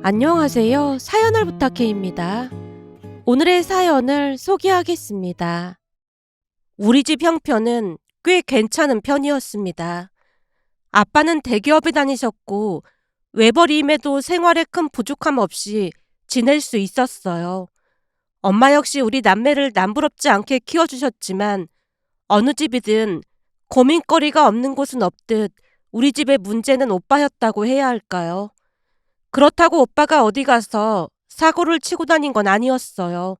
안녕하세요. 사연을 부탁해입니다. 오늘의 사연을 소개하겠습니다. 우리 집 형편은 꽤 괜찮은 편이었습니다. 아빠는 대기업에 다니셨고 외벌이임에도 생활에 큰 부족함 없이 지낼 수 있었어요. 엄마 역시 우리 남매를 남부럽지 않게 키워주셨지만 어느 집이든 고민거리가 없는 곳은 없듯 우리 집의 문제는 오빠였다고 해야 할까요? 그렇다고 오빠가 어디 가서 사고를 치고 다닌 건 아니었어요.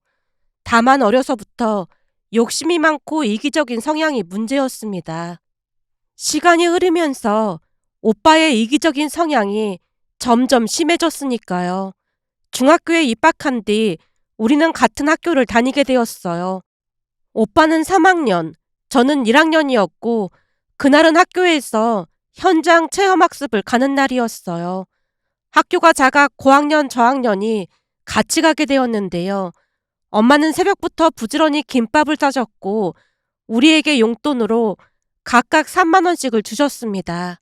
다만 어려서부터 욕심이 많고 이기적인 성향이 문제였습니다. 시간이 흐르면서 오빠의 이기적인 성향이 점점 심해졌으니까요. 중학교에 입학한 뒤 우리는 같은 학교를 다니게 되었어요. 오빠는 3학년, 저는 1학년이었고 그날은 학교에서 현장 체험학습을 가는 날이었어요. 학교가 작아 고학년 저학년이 같이 가게 되었는데요. 엄마는 새벽부터 부지런히 김밥을 싸줬고 우리에게 용돈으로 각각 3만 원씩을 주셨습니다.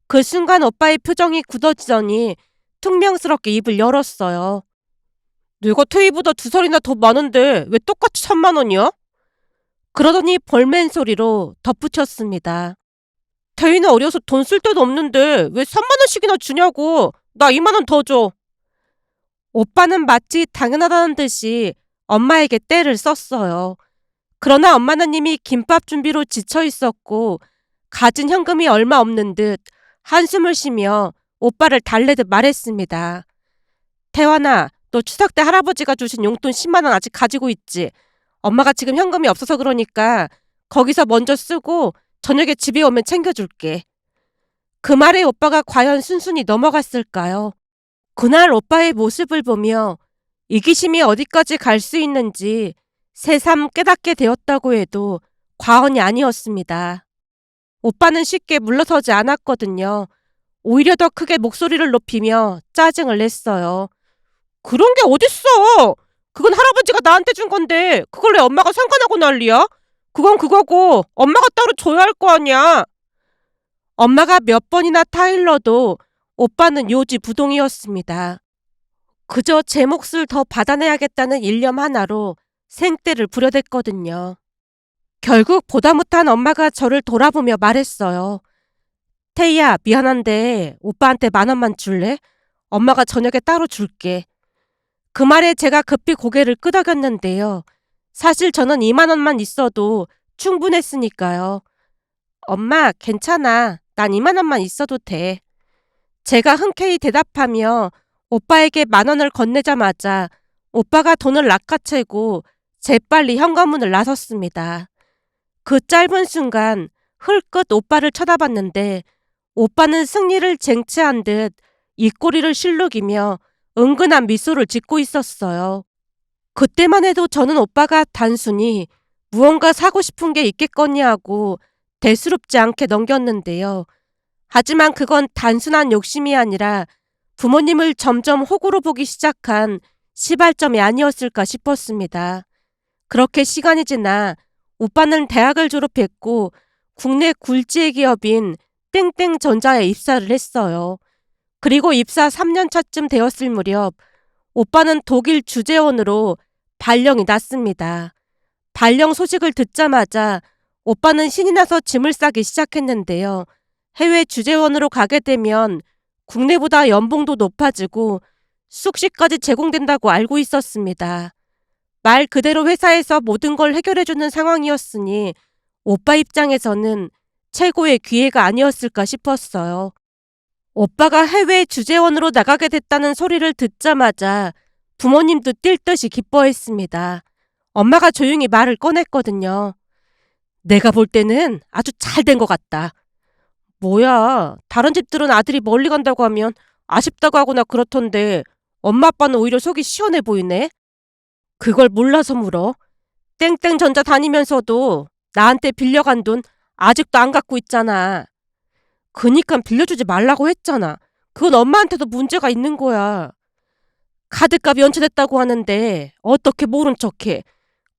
그 순간 오빠의 표정이 굳어지더니 퉁명스럽게 입을 열었어요. 내가 테이보다 2살이나 더 많은데 왜 똑같이 3만 원이야? 그러더니 볼멘 소리로 덧붙였습니다. 태희는 어려서 돈 쓸 데도 없는데 왜 3만 원씩이나 주냐고. 나 2만 원 더 줘. 오빠는 마치 당연하다는 듯이 엄마에게 떼를 썼어요. 그러나 엄마는 이미 김밥 준비로 지쳐 있었고 가진 현금이 얼마 없는 듯 한숨을 쉬며 오빠를 달래듯 말했습니다. 태환아, 너 추석 때 할아버지가 주신 용돈 10만 원 아직 가지고 있지? 엄마가 지금 현금이 없어서 그러니까 거기서 먼저 쓰고 저녁에 집에 오면 챙겨줄게. 그 말에 오빠가 과연 순순히 넘어갔을까요? 그날 오빠의 모습을 보며 이기심이 어디까지 갈 수 있는지 새삼 깨닫게 되었다고 해도 과언이 아니었습니다. 오빠는 쉽게 물러서지 않았거든요. 오히려 더 크게 목소리를 높이며 짜증을 냈어요. 그런 게 어딨어! 그건 할아버지가 나한테 준 건데 그걸 왜 엄마가 상관하고 난리야? 그건 그거고 엄마가 따로 줘야 할 거 아니야. 엄마가 몇 번이나 타일러도 오빠는 요지부동이었습니다. 그저 제 몫을 더 받아내야겠다는 일념 하나로 생떼를 부려댔거든요. 결국 보다 못한 엄마가 저를 돌아보며 말했어요. 태희야, 미안한데 오빠한테 10,000원만 줄래? 엄마가 저녁에 따로 줄게. 그 말에 제가 급히 고개를 끄덕였는데요. 사실 저는 2만 원만 있어도 충분했으니까요. 엄마, 괜찮아. 난 2만 원만 있어도 돼. 제가 흔쾌히 대답하며 오빠에게 10,000원을 건네자마자 오빠가 돈을 낚아채고 재빨리 현관문을 나섰습니다. 그 짧은 순간 흘끗 오빠를 쳐다봤는데 오빠는 승리를 쟁취한 듯 입꼬리를 실룩이며 은근한 미소를 짓고 있었어요. 그때만 해도 저는 오빠가 단순히 무언가 사고 싶은 게 있겠거니 하고 대수롭지 않게 넘겼는데요. 하지만 그건 단순한 욕심이 아니라 부모님을 점점 호구로 보기 시작한 시발점이 아니었을까 싶었습니다. 그렇게 시간이 지나 오빠는 대학을 졸업했고 국내 굴지의 기업인 땡땡전자에 입사를 했어요. 그리고 입사 3년 차쯤 되었을 무렵 오빠는 독일 주재원으로 발령이 났습니다. 발령 소식을 듣자마자 오빠는 신이 나서 짐을 싸기 시작했는데요. 해외 주재원으로 가게 되면 국내보다 연봉도 높아지고 숙식까지 제공된다고 알고 있었습니다. 말 그대로 회사에서 모든 걸 해결해주는 상황이었으니 오빠 입장에서는 최고의 기회가 아니었을까 싶었어요. 오빠가 해외 주재원으로 나가게 됐다는 소리를 듣자마자 부모님도 뛸 듯이 기뻐했습니다. 엄마가 조용히 말을 꺼냈거든요. 내가 볼 때는 아주 잘 된 것 같다. 뭐야, 다른 집들은 아들이 멀리 간다고 하면 아쉽다고 하거나 그렇던데 엄마 아빠는 오히려 속이 시원해 보이네. 그걸 몰라서 물어. 땡땡전자 다니면서도 나한테 빌려간 돈 아직도 안 갚고 있잖아. 그니까 빌려주지 말라고 했잖아. 그건 엄마한테도 문제가 있는 거야. 카드값 연체됐다고 하는데 어떻게 모른 척해.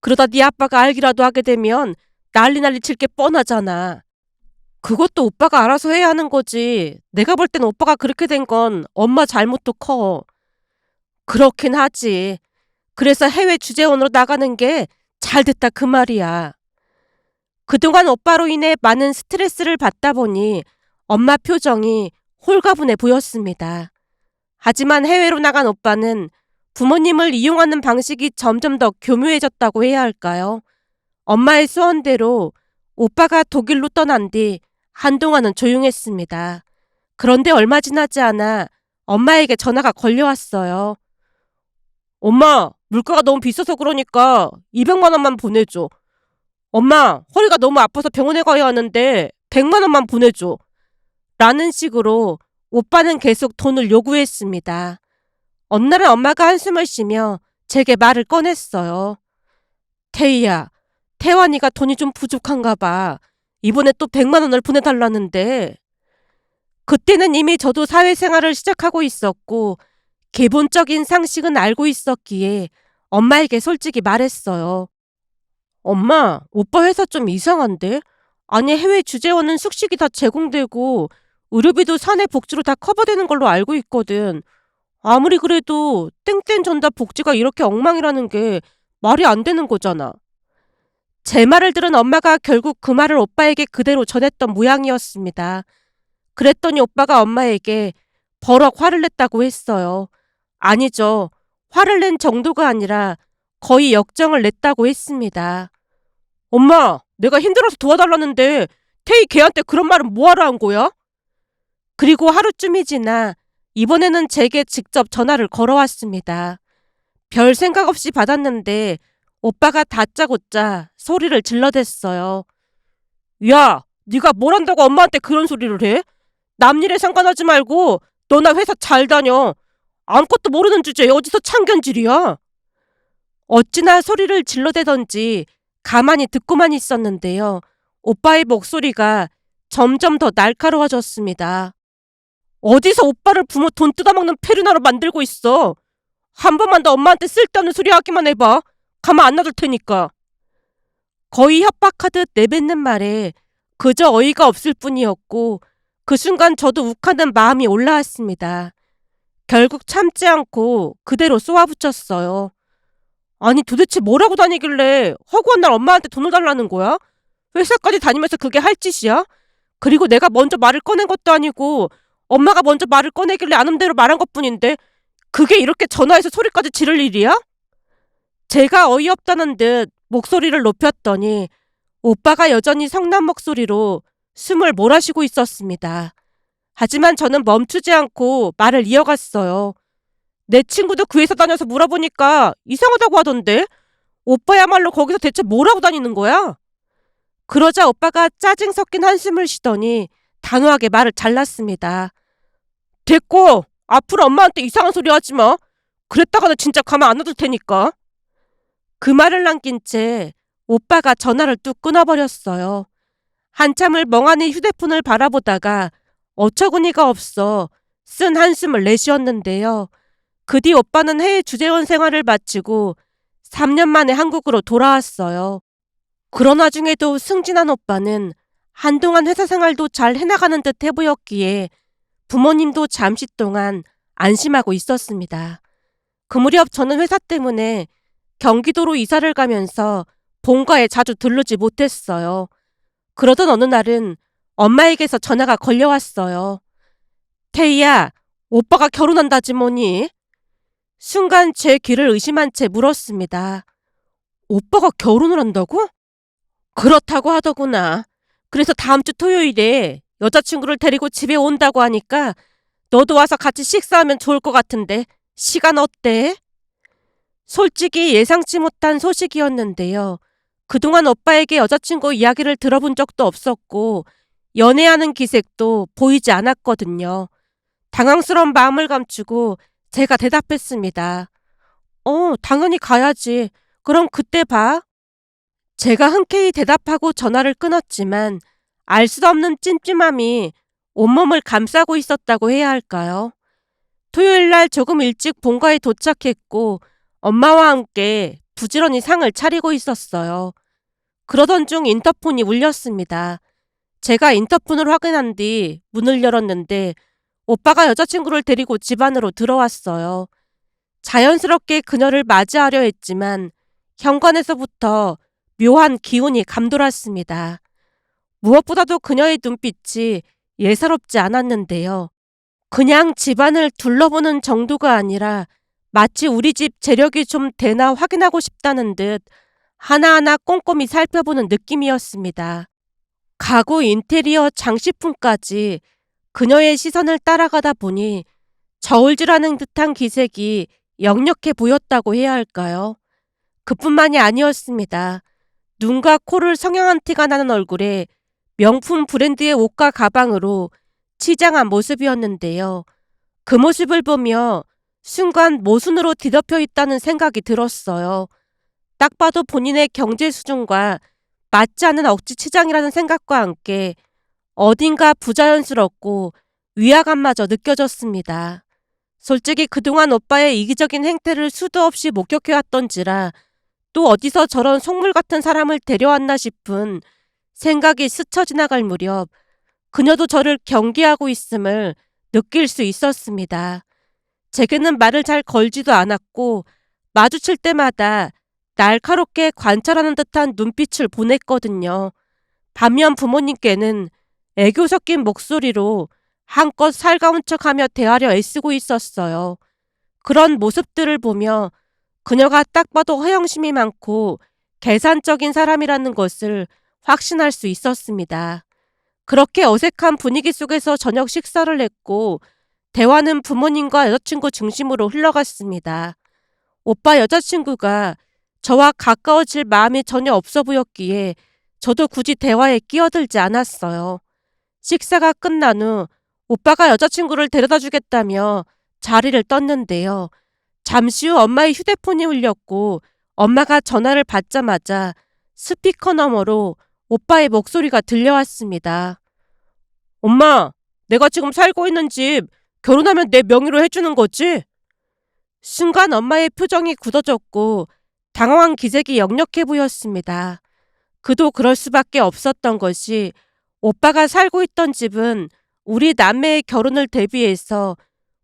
그러다 네 아빠가 알기라도 하게 되면 난리 칠 게 뻔하잖아. 그것도 오빠가 알아서 해야 하는 거지. 내가 볼 땐 오빠가 그렇게 된 건 엄마 잘못도 커. 그렇긴 하지. 그래서 해외 주재원으로 나가는 게 잘 됐다 그 말이야. 그동안 오빠로 인해 많은 스트레스를 받다 보니 엄마 표정이 홀가분해 보였습니다. 하지만 해외로 나간 오빠는 부모님을 이용하는 방식이 점점 더 교묘해졌다고 해야 할까요? 엄마의 소원대로 오빠가 독일로 떠난 뒤 한동안은 조용했습니다. 그런데 얼마 지나지 않아 엄마에게 전화가 걸려왔어요. 엄마, 물가가 너무 비싸서 그러니까 200만 원만 보내줘. 엄마, 허리가 너무 아파서 병원에 가야 하는데 100만 원만 보내줘. 라는 식으로 오빠는 계속 돈을 요구했습니다. 어느 날은 엄마가 한숨을 쉬며 제게 말을 꺼냈어요. 태희야, 태환이가 돈이 좀 부족한가 봐. 이번에 또 100만 원을 보내달라는데. 그때는 이미 저도 사회생활을 시작하고 있었고 기본적인 상식은 알고 있었기에 엄마에게 솔직히 말했어요. 엄마, 오빠 회사 좀 이상한데? 아니, 해외 주재원은 숙식이 다 제공되고 의료비도 사내 복지로 다 커버되는 걸로 알고 있거든. 아무리 그래도 땡땡 전답 복지가 이렇게 엉망이라는 게 말이 안 되는 거잖아. 제 말을 들은 엄마가 결국 그 말을 오빠에게 그대로 전했던 모양이었습니다. 그랬더니 오빠가 엄마에게 버럭 화를 냈다고 했어요. 아니죠. 화를 낸 정도가 아니라 거의 역정을 냈다고 했습니다. 엄마, 내가 힘들어서 도와달라는데 태희 걔한테 그런 말은 뭐하러 한 거야? 그리고 하루쯤이 지나 이번에는 제게 직접 전화를 걸어왔습니다. 별 생각 없이 받았는데 오빠가 다짜고짜 소리를 질러댔어요. 야, 네가 뭘 한다고 엄마한테 그런 소리를 해? 남 일에 상관하지 말고 너나 회사 잘 다녀. 아무것도 모르는 주제에 어디서 참견질이야. 어찌나 소리를 질러대던지 가만히 듣고만 있었는데요. 오빠의 목소리가 점점 더 날카로워졌습니다. 어디서 오빠를 부모 돈 뜯어먹는 페르나로 만들고 있어. 한 번만 더 엄마한테 쓸데없는 소리 하기만 해봐. 가만 안 놔둘 테니까. 거의 협박하듯 내뱉는 말에 그저 어이가 없을 뿐이었고 그 순간 저도 욱하는 마음이 올라왔습니다. 결국 참지 않고 그대로 쏘아붙였어요. 아니 도대체 뭐라고 다니길래 허구한 날 엄마한테 돈을 달라는 거야? 회사까지 다니면서 그게 할 짓이야? 그리고 내가 먼저 말을 꺼낸 것도 아니고 엄마가 먼저 말을 꺼내길래 아는 대로 말한 것뿐인데 그게 이렇게 전화해서 소리까지 지를 일이야? 제가 어이없다는 듯 목소리를 높였더니 오빠가 여전히 성난 목소리로 숨을 몰아쉬고 있었습니다. 하지만 저는 멈추지 않고 말을 이어갔어요. 내 친구도 그 회사 다녀서 물어보니까 이상하다고 하던데? 오빠야말로 거기서 대체 뭘 하고 다니는 거야? 그러자 오빠가 짜증 섞인 한숨을 쉬더니 단호하게 말을 잘랐습니다. 됐고, 앞으로 엄마한테 이상한 소리 하지 마. 그랬다가는 진짜 가만 안 놔둘 테니까. 그 말을 남긴 채 오빠가 전화를 뚝 끊어버렸어요. 한참을 멍하니 휴대폰을 바라보다가 어처구니가 없어 쓴 한숨을 내쉬었는데요. 그 뒤 오빠는 해외 주재원 생활을 마치고 3년 만에 한국으로 돌아왔어요. 그런 와중에도 승진한 오빠는 한동안 회사 생활도 잘 해나가는 듯 해보였기에 부모님도 잠시 동안 안심하고 있었습니다. 그 무렵 저는 회사 때문에 경기도로 이사를 가면서 본가에 자주 들르지 못했어요. 그러던 어느 날은 엄마에게서 전화가 걸려왔어요. 태희야, 오빠가 결혼한다지 뭐니? 순간 제 귀를 의심한 채 물었습니다. 오빠가 결혼을 한다고? 그렇다고 하더구나. 그래서 다음 주 토요일에 여자친구를 데리고 집에 온다고 하니까 너도 와서 같이 식사하면 좋을 것 같은데 시간 어때? 솔직히 예상치 못한 소식이었는데요. 그동안 오빠에게 여자친구 이야기를 들어본 적도 없었고 연애하는 기색도 보이지 않았거든요. 당황스러운 마음을 감추고 제가 대답했습니다. 당연히 가야지. 그럼 그때 봐. 제가 흔쾌히 대답하고 전화를 끊었지만 알 수 없는 찜찜함이 온몸을 감싸고 있었다고 해야 할까요? 토요일 날 조금 일찍 본가에 도착했고 엄마와 함께 부지런히 상을 차리고 있었어요. 그러던 중 인터폰이 울렸습니다. 제가 인터폰을 확인한 뒤 문을 열었는데 오빠가 여자친구를 데리고 집 안으로 들어왔어요. 자연스럽게 그녀를 맞이하려 했지만 현관에서부터 묘한 기운이 감돌았습니다. 무엇보다도 그녀의 눈빛이 예사롭지 않았는데요. 그냥 집안을 둘러보는 정도가 아니라 마치 우리 집 재력이 좀 되나 확인하고 싶다는 듯 하나하나 꼼꼼히 살펴보는 느낌이었습니다. 가구 인테리어 장식품까지 그녀의 시선을 따라가다 보니 저울질하는 듯한 기색이 역력해 보였다고 해야 할까요? 그뿐만이 아니었습니다. 눈과 코를 성형한 티가 나는 얼굴에 명품 브랜드의 옷과 가방으로 치장한 모습이었는데요. 그 모습을 보며 순간 모순으로 뒤덮여 있다는 생각이 들었어요. 딱 봐도 본인의 경제 수준과 맞지 않는 억지 치장이라는 생각과 함께 어딘가 부자연스럽고 위화감마저 느껴졌습니다. 솔직히 그동안 오빠의 이기적인 행태를 수도 없이 목격해왔던지라 또 어디서 저런 속물 같은 사람을 데려왔나 싶은 생각이 스쳐 지나갈 무렵 그녀도 저를 경계하고 있음을 느낄 수 있었습니다. 제게는 말을 잘 걸지도 않았고 마주칠 때마다 날카롭게 관찰하는 듯한 눈빛을 보냈거든요. 반면 부모님께는 애교 섞인 목소리로 한껏 살가운 척하며 대하려 애쓰고 있었어요. 그런 모습들을 보며 그녀가 딱 봐도 허영심이 많고 계산적인 사람이라는 것을 확신할 수 있었습니다. 그렇게 어색한 분위기 속에서 저녁 식사를 했고 대화는 부모님과 여자친구 중심으로 흘러갔습니다. 오빠 여자친구가 저와 가까워질 마음이 전혀 없어 보였기에 저도 굳이 대화에 끼어들지 않았어요. 식사가 끝난 후 오빠가 여자친구를 데려다 주겠다며 자리를 떴는데요. 잠시 후 엄마의 휴대폰이 울렸고 엄마가 전화를 받자마자 스피커 너머로 오빠의 목소리가 들려왔습니다. 엄마, 내가 지금 살고 있는 집 결혼하면 내 명의로 해주는 거지? 순간 엄마의 표정이 굳어졌고 당황한 기색이 역력해 보였습니다. 그도 그럴 수밖에 없었던 것이 오빠가 살고 있던 집은 우리 남매의 결혼을 대비해서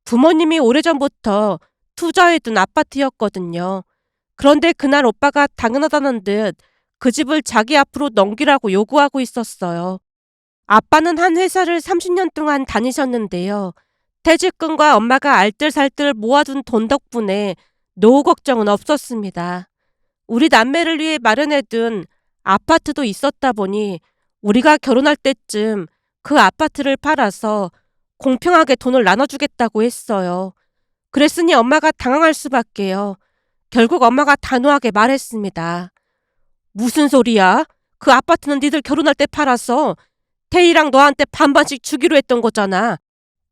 부모님이 오래전부터 투자해둔 아파트였거든요. 그런데 그날 오빠가 당연하다는 듯 그 집을 자기 앞으로 넘기라고 요구하고 있었어요. 아빠는 한 회사를 30년 동안 다니셨는데요. 퇴직금과 엄마가 알뜰살뜰 모아둔 돈 덕분에 노후 걱정은 없었습니다. 우리 남매를 위해 마련해둔 아파트도 있었다 보니 우리가 결혼할 때쯤 그 아파트를 팔아서 공평하게 돈을 나눠주겠다고 했어요. 그랬으니 엄마가 당황할 수밖에요. 결국 엄마가 단호하게 말했습니다. 무슨 소리야? 그 아파트는 니들 결혼할 때 팔아서 태희랑 너한테 반반씩 주기로 했던 거잖아.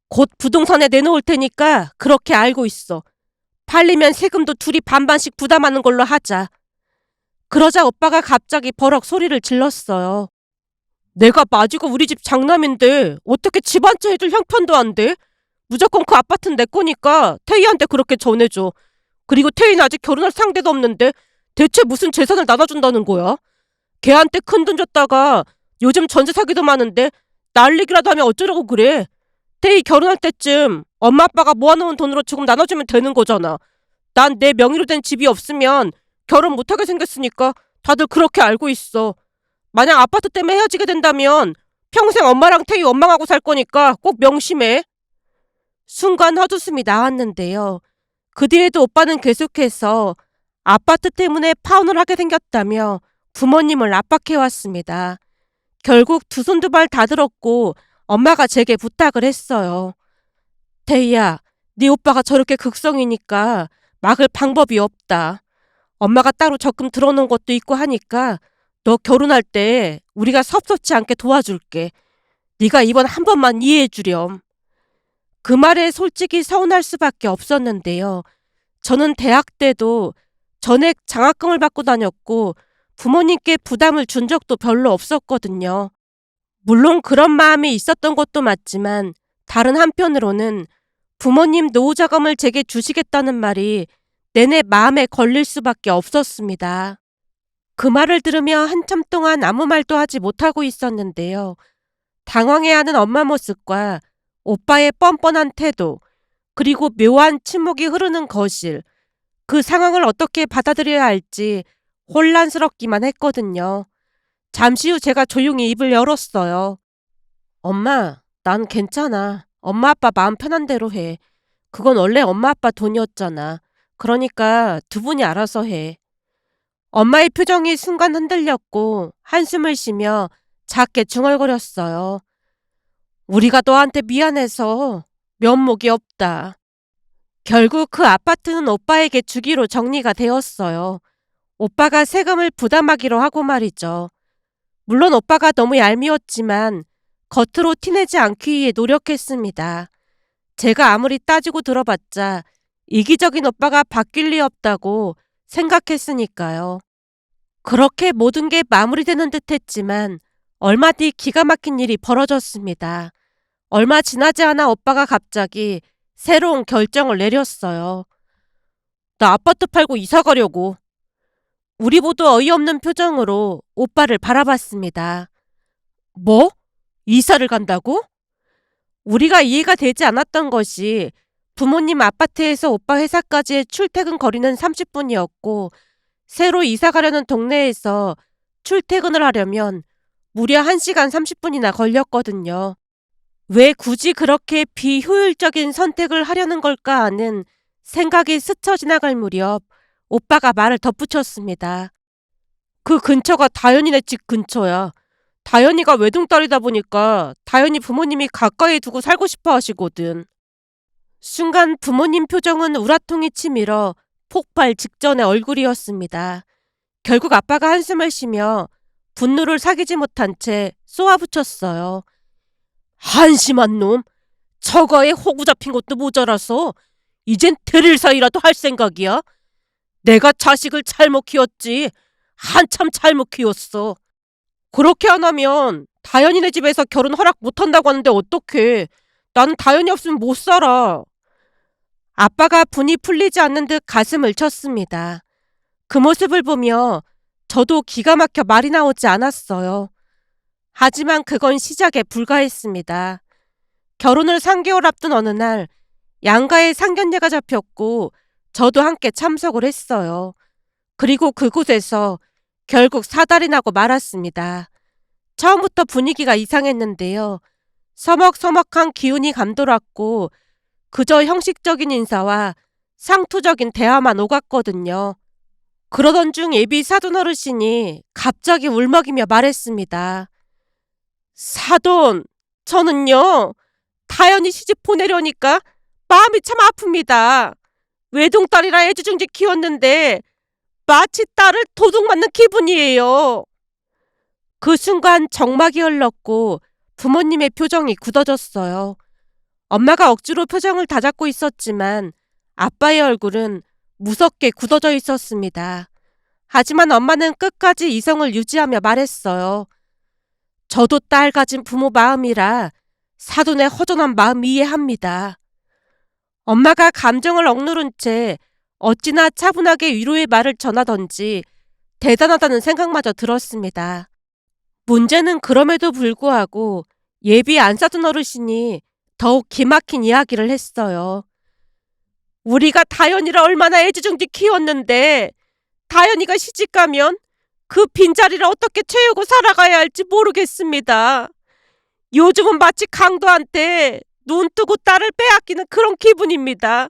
곧 부동산에 내놓을 테니까 그렇게 알고 있어. 팔리면 세금도 둘이 반반씩 부담하는 걸로 하자. 그러자 오빠가 갑자기 버럭 소리를 질렀어요. 내가 맞이고 우리 집 장남인데 어떻게 집 한 채 해줄 형편도 안 돼? 무조건 그 아파트는 내 거니까 태희한테 그렇게 전해줘. 그리고 태희는 아직 결혼할 상대도 없는데 대체 무슨 재산을 나눠준다는 거야? 걔한테 큰돈 줬다가 요즘 전세 사기도 많은데 날리기라도 하면 어쩌려고 그래? 태희 결혼할 때쯤 엄마 아빠가 모아놓은 돈으로 조금 나눠주면 되는 거잖아. 난 내 명의로 된 집이 없으면 결혼 못하게 생겼으니까 다들 그렇게 알고 있어. 만약 아파트 때문에 헤어지게 된다면 평생 엄마랑 태희 원망하고 살 거니까 꼭 명심해. 순간 헛웃음이 나왔는데요. 그 뒤에도 오빠는 계속해서 아파트 때문에 파혼을 하게 생겼다며 부모님을 압박해왔습니다. 결국 두 손 두 발 다 들었고 엄마가 제게 부탁을 했어요. 태희야, 네 오빠가 저렇게 극성이니까 막을 방법이 없다. 엄마가 따로 적금 들어놓은 것도 있고 하니까 너 결혼할 때 우리가 섭섭지 않게 도와줄게. 네가 이번 한 번만 이해해 주렴. 그 말에 솔직히 서운할 수밖에 없었는데요. 저는 대학 때도 전액 장학금을 받고 다녔고 부모님께 부담을 준 적도 별로 없었거든요. 물론 그런 마음이 있었던 것도 맞지만 다른 한편으로는 부모님 노후자금을 제게 주시겠다는 말이 내내 마음에 걸릴 수밖에 없었습니다. 그 말을 들으며 한참 동안 아무 말도 하지 못하고 있었는데요. 당황해하는 엄마 모습과 오빠의 뻔뻔한 태도, 그리고 묘한 침묵이 흐르는 거실, 그 상황을 어떻게 받아들여야 할지 혼란스럽기만 했거든요. 잠시 후 제가 조용히 입을 열었어요. 엄마, 난 괜찮아. 엄마 아빠 마음 편한 대로 해. 그건 원래 엄마 아빠 돈이었잖아. 그러니까 두 분이 알아서 해. 엄마의 표정이 순간 흔들렸고 한숨을 쉬며 작게 중얼거렸어요. 우리가 너한테 미안해서 면목이 없다. 결국 그 아파트는 오빠에게 주기로 정리가 되었어요. 오빠가 세금을 부담하기로 하고 말이죠. 물론 오빠가 너무 얄미웠지만 겉으로 티내지 않기 위해 노력했습니다. 제가 아무리 따지고 들어봤자 이기적인 오빠가 바뀔 리 없다고 생각했으니까요. 그렇게 모든 게 마무리되는 듯 했지만 얼마 뒤 기가 막힌 일이 벌어졌습니다. 얼마 지나지 않아 오빠가 갑자기 새로운 결정을 내렸어요. 나 아파트 팔고 이사 가려고. 우리 모두 어이없는 표정으로 오빠를 바라봤습니다. 뭐? 이사를 간다고? 우리가 이해가 되지 않았던 것이 부모님 아파트에서 오빠 회사까지의 출퇴근 거리는 30분이었고 새로 이사 가려는 동네에서 출퇴근을 하려면 무려 1시간 30분이나 걸렸거든요. 왜 굳이 그렇게 비효율적인 선택을 하려는 걸까 하는 생각이 스쳐 지나갈 무렵 오빠가 말을 덧붙였습니다. 그 근처가 다현이네 집 근처야. 다현이가 외동딸이다 보니까 다현이 부모님이 가까이 두고 살고 싶어 하시거든. 순간 부모님 표정은 우라통이 치밀어 폭발 직전의 얼굴이었습니다. 결국 아빠가 한숨을 쉬며 분노를 사귀지 못한 채 쏘아붙였어요. 한심한 놈! 처가에 호구 잡힌 것도 모자라서 이젠 데릴 사이라도 할 생각이야? 내가 자식을 잘못 키웠지. 한참 잘못 키웠어. 그렇게 안 하면 다현이네 집에서 결혼 허락 못한다고 하는데 어떡해. 나는 다현이 없으면 못 살아. 아빠가 분이 풀리지 않는 듯 가슴을 쳤습니다. 그 모습을 보며 저도 기가 막혀 말이 나오지 않았어요. 하지만 그건 시작에 불과했습니다. 결혼을 3개월 앞둔 어느 날 양가에 상견례가 잡혔고 저도 함께 참석을 했어요. 그리고 그곳에서 결국 사달이 나고 말았습니다. 처음부터 분위기가 이상했는데요. 서먹서먹한 기운이 감돌았고 그저 형식적인 인사와 상투적인 대화만 오갔거든요. 그러던 중 예비 사돈 어르신이 갑자기 울먹이며 말했습니다. 사돈, 저는요, 다현이 시집 보내려니까 마음이 참 아픕니다. 외동딸이라 애지중지 키웠는데 마치 딸을 도둑맞는 기분이에요. 그 순간 정막이 흘렀고 부모님의 표정이 굳어졌어요. 엄마가 억지로 표정을 다잡고 있었지만 아빠의 얼굴은 무섭게 굳어져 있었습니다. 하지만 엄마는 끝까지 이성을 유지하며 말했어요. 저도 딸 가진 부모 마음이라 사돈의 허전한 마음 이해합니다. 엄마가 감정을 억누른 채 어찌나 차분하게 위로의 말을 전하던지 대단하다는 생각마저 들었습니다. 문제는 그럼에도 불구하고 예비 안사돈 어르신이 더욱 기막힌 이야기를 했어요. 우리가 다현이를 얼마나 애지중지 키웠는데 다현이가 시집가면 그 빈자리를 어떻게 채우고 살아가야 할지 모르겠습니다. 요즘은 마치 강도한테 눈 뜨고 딸을 빼앗기는 그런 기분입니다.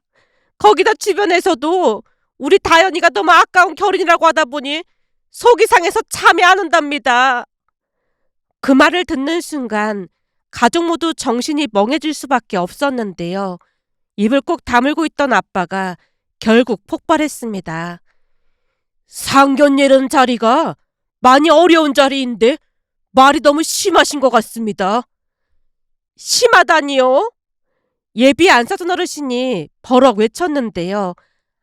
거기다 주변에서도 우리 다현이가 너무 아까운 결혼이라고 하다 보니 속이 상해서 참여 안 한답니다. 그 말을 듣는 순간 가족 모두 정신이 멍해질 수밖에 없었는데요. 입을 꼭 다물고 있던 아빠가 결국 폭발했습니다. 상견례라는 자리가 많이 어려운 자리인데 말이 너무 심하신 것 같습니다. 심하다니요? 예비 안사돈 어르신이 버럭 외쳤는데요.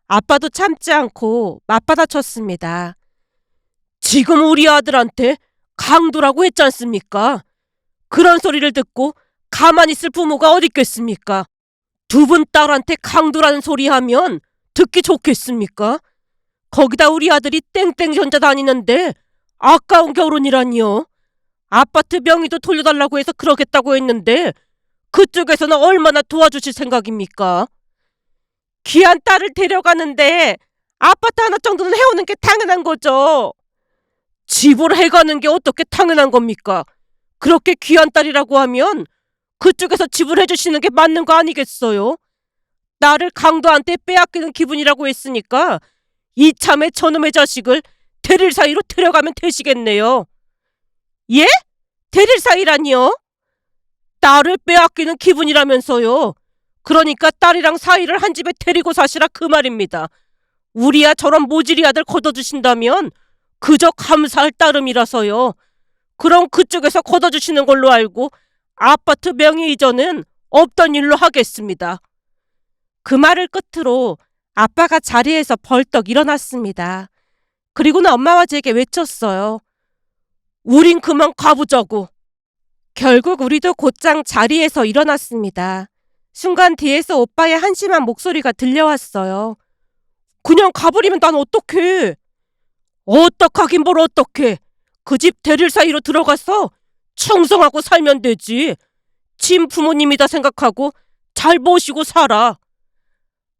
아빠도 참지 않고 맞받아쳤습니다. 지금 우리 아들한테 강도라고 했지 않습니까? 그런 소리를 듣고 가만히 있을 부모가 어디 있겠습니까? 두 분 딸한테 강도라는 소리 하면 듣기 좋겠습니까? 거기다 우리 아들이 땡땡 전자 다니는데 아까운 결혼이라니요. 아파트 명의도 돌려달라고 해서 그러겠다고 했는데 그쪽에서는 얼마나 도와주실 생각입니까? 귀한 딸을 데려가는데 아파트 하나 정도는 해오는 게 당연한 거죠. 집을 해가는 게 어떻게 당연한 겁니까? 그렇게 귀한 딸이라고 하면 그쪽에서 집을 해주시는 게 맞는 거 아니겠어요? 나를 강도한테 빼앗기는 기분이라고 했으니까 이참에 저놈의 자식을 대릴 사이로 데려가면 되시겠네요. 예? 대릴 사이라니요? 딸을 빼앗기는 기분이라면서요. 그러니까 딸이랑 사이를 한 집에 데리고 사시라 그 말입니다. 우리야 저런 모질이 아들 걷어주신다면 그저 감사할 따름이라서요. 그럼 그쪽에서 걷어주시는 걸로 알고 아파트 명의 이전은 없던 일로 하겠습니다. 그 말을 끝으로 아빠가 자리에서 벌떡 일어났습니다. 그리고는 엄마와 제게 외쳤어요. 우린 그만 가보자고. 결국 우리도 곧장 자리에서 일어났습니다. 순간 뒤에서 오빠의 한심한 목소리가 들려왔어요. 그냥 가버리면 난 어떡해? 어떡하긴 뭘 어떡해. 그 집 대릴 사이로 들어가서 충성하고 살면 되지. 친 부모님이다 생각하고 잘 모시고 살아.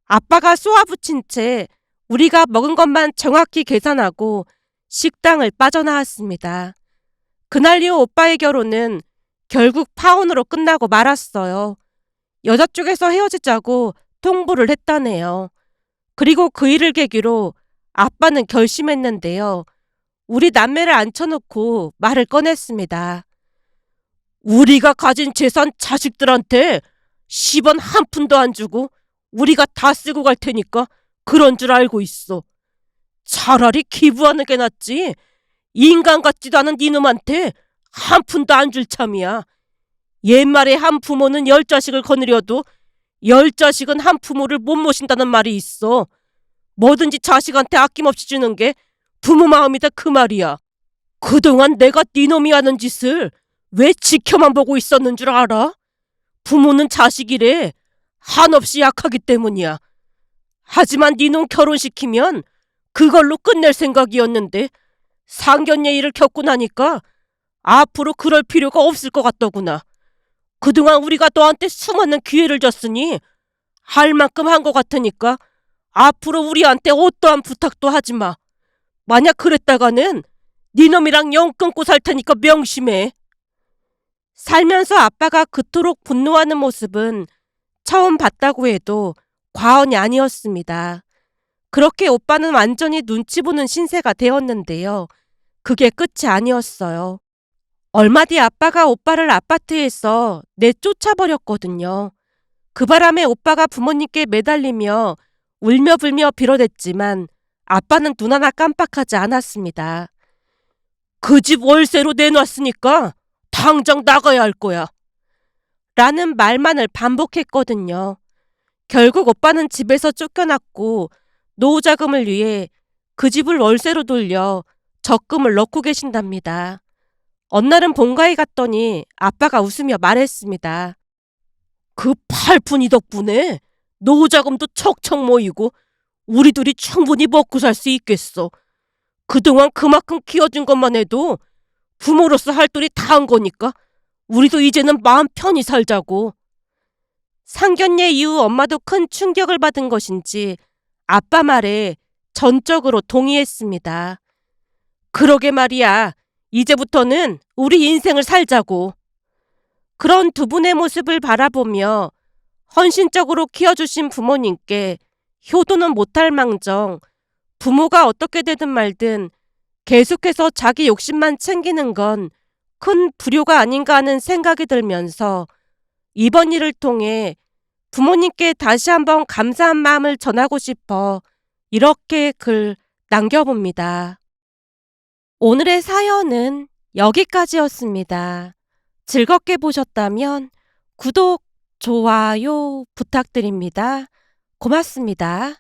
아빠가 쏘아붙인 채 우리가 먹은 것만 정확히 계산하고 식당을 빠져나왔습니다. 그날 이후 오빠의 결혼은 결국 파혼으로 끝나고 말았어요. 여자 쪽에서 헤어지자고 통보를 했다네요. 그리고 그 일을 계기로 아빠는 결심했는데요. 우리 남매를 앉혀놓고 말을 꺼냈습니다. 우리가 가진 재산 자식들한테 10원 한 푼도 안 주고 우리가 다 쓰고 갈 테니까 그런 줄 알고 있어. 차라리 기부하는 게 낫지. 인간 같지도 않은 니놈한테 한 푼도 안 줄 참이야. 옛말에 한 부모는 10자식을 거느려도 10자식은 한 부모를 못 모신다는 말이 있어. 뭐든지 자식한테 아낌없이 주는 게 부모 마음이다 그 말이야. 그동안 내가 니놈이 하는 짓을 왜 지켜만 보고 있었는 줄 알아? 부모는 자식이래. 한없이 약하기 때문이야. 하지만 니놈 결혼시키면 그걸로 끝낼 생각이었는데 상견례 일을 겪고 나니까 앞으로 그럴 필요가 없을 것 같더구나. 그동안 우리가 너한테 수많은 기회를 줬으니 할 만큼 한 것 같으니까 앞으로 우리한테 어떠한 부탁도 하지 마. 만약 그랬다가는 니놈이랑 영 끊고 살 테니까 명심해. 살면서 아빠가 그토록 분노하는 모습은 처음 봤다고 해도 과언이 아니었습니다. 그렇게 오빠는 완전히 눈치 보는 신세가 되었는데요. 그게 끝이 아니었어요. 얼마 뒤 아빠가 오빠를 아파트에서 내쫓아버렸거든요. 그 바람에 오빠가 부모님께 매달리며 울며 불며 빌어댔지만 아빠는 눈 하나 깜빡하지 않았습니다. 그 집 월세로 내놨으니까 당장 나가야 할 거야. 라는 말만을 반복했거든요. 결국 오빠는 집에서 쫓겨났고 노후자금을 위해 그 집을 월세로 돌려 적금을 넣고 계신답니다. 어느 날은 본가에 갔더니 아빠가 웃으며 말했습니다. 그 팔푼이 덕분에 노후자금도 척척 모이고 우리 둘이 충분히 먹고 살 수 있겠어. 그동안 그만큼 키워준 것만 해도 부모로서 할 돈이 다 한 거니까 우리도 이제는 마음 편히 살자고. 상견례 이후 엄마도 큰 충격을 받은 것인지 아빠 말에 전적으로 동의했습니다. 그러게 말이야. 이제부터는 우리 인생을 살자고. 그런 두 분의 모습을 바라보며 헌신적으로 키워주신 부모님께 효도는 못할 망정 부모가 어떻게 되든 말든 계속해서 자기 욕심만 챙기는 건 큰 불효가 아닌가 하는 생각이 들면서 이번 일을 통해 부모님께 다시 한번 감사한 마음을 전하고 싶어 이렇게 글 남겨봅니다. 오늘의 사연은 여기까지였습니다. 즐겁게 보셨다면 구독, 좋아요 부탁드립니다. 고맙습니다.